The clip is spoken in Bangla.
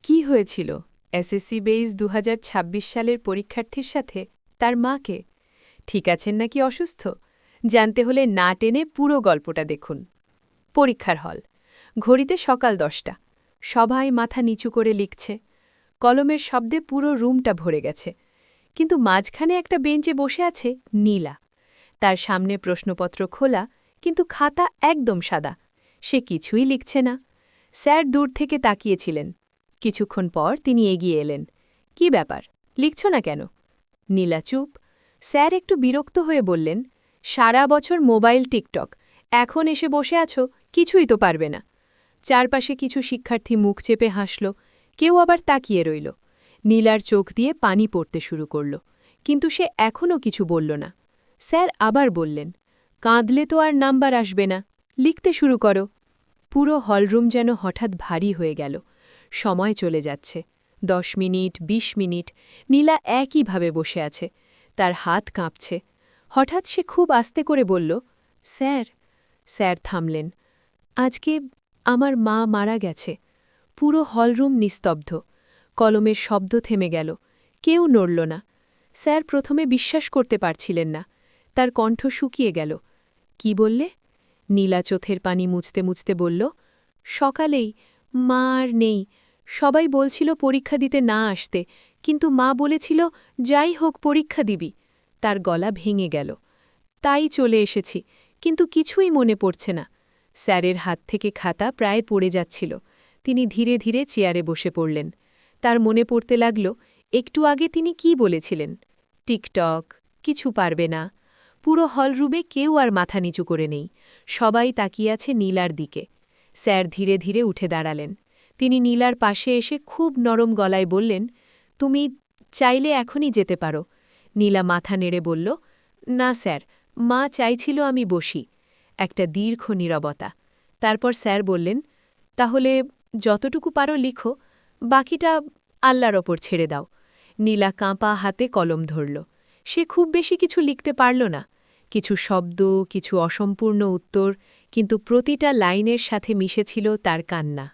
কি হয়েছিল এসএসসি বেইস ২০২৬ সালের পরীক্ষার্থীর সাথে তার মাকে? ঠিক আছেন নাকি অসুস্থ? জানতে হলে না টেনে পুরো গল্পটা দেখুন। পরীক্ষার হল। ঘড়িতে সকাল ১০টা। সবাই মাথা নিচু করে লিখছে। কলমের শব্দে পুরো রুমটা ভরে গেছে। কিন্তু মাঝখানে একটা বেঞ্চে বসে আছে নীলা। তার সামনে প্রশ্নপত্র খোলা, কিন্তু খাতা একদম সাদা। সে কিছুই লিখছে না। স্যার দূর থেকে তাকিয়েছিলেন। কিছুক্ষণ পর তিনি এগিয়ে এলেন। কি ব্যাপার, লিখছ না কেন? নীলা চুপ। স্যার একটু বিরক্ত হয়ে বললেন, সারা বছর মোবাইল টিকটক, এখন এসে বসে আছো, কিছুই তো পারবে না। চারপাশে কিছু শিক্ষার্থী মুখ চেপে হাসল, কেউ আবার তাকিয়ে রইল। নীলার চোখ দিয়ে পানি পড়তে শুরু করল, কিন্তু সে এখনও কিছু বলল না। স্যার আবার বললেন, কাঁদলে তো আর নাম্বার আসবে না, লিখতে শুরু করো। পুরো হলরুম যেন হঠাৎ ভারী হয়ে গেল। সময় চলে যাচ্ছে। ১০ মিনিট, ২০ মিনিট, নীলা একইভাবে বসে আছে। তার হাত কাঁপছে। হঠাৎ সে খুব আস্তে করে বলল, স্যার। স্যার থামলেন। আজকে আমার মা মারা গেছে। পুরো হলরুম নিস্তব্ধ। কলমের শব্দ থেমে গেল। কেউ নড়ল না। স্যার প্রথমে বিশ্বাস করতে পারছিলেন না। তার কণ্ঠ শুকিয়ে গেল। কি বললে? নীলা চোখের পানি মুছতে মুছতে বলল, সকালেই। মা আর নেই। সবাই বলছিল পরীক্ষা দিতে না আসতে, কিন্তু মা বলেছিল যাই হোক পরীক্ষা দিবি। তার গলা ভেঙে গেল। তাই চলে এসেছি, কিন্তু কিছুই মনে পড়ছে না। স্যারের হাত থেকে খাতা প্রায় পড়ে যাচ্ছিল। তিনি ধীরে ধীরে চেয়ারে বসে পড়লেন। তার মনে পড়তে লাগল, একটু আগে তিনি কি বলেছিলেন। টিকটক, কিছু পারবে না। পুরো হলরুমে কেউ আর মাথা নিচু করে নেই। সবাই তাকিয়ে আছে নীলার দিকে। স্যার ধীরে ধীরে উঠে দাঁড়ালেন। তিনি নীলার পাশে এসে খুব নরম গলায় বললেন, তুমি চাইলে এখনই যেতে পারো। নীলা মাথা নেড়ে বলল, না স্যার, মা চাইছিল আমি বসি। একটা দীর্ঘ নীরবতা। তারপর স্যার বললেন, তাহলে যতটুকু পারো লিখো, বাকিটা আল্লাহর ওপর ছেড়ে দাও। নীলা কাঁপা হাতে কলম ধরল। সে খুব বেশি কিছু লিখতে পারল না। কিছু শব্দ, কিছু অসম্পূর্ণ উত্তর, কিন্তু প্রতিটা লাইনের সাথে মিশেছিল তার কান্না।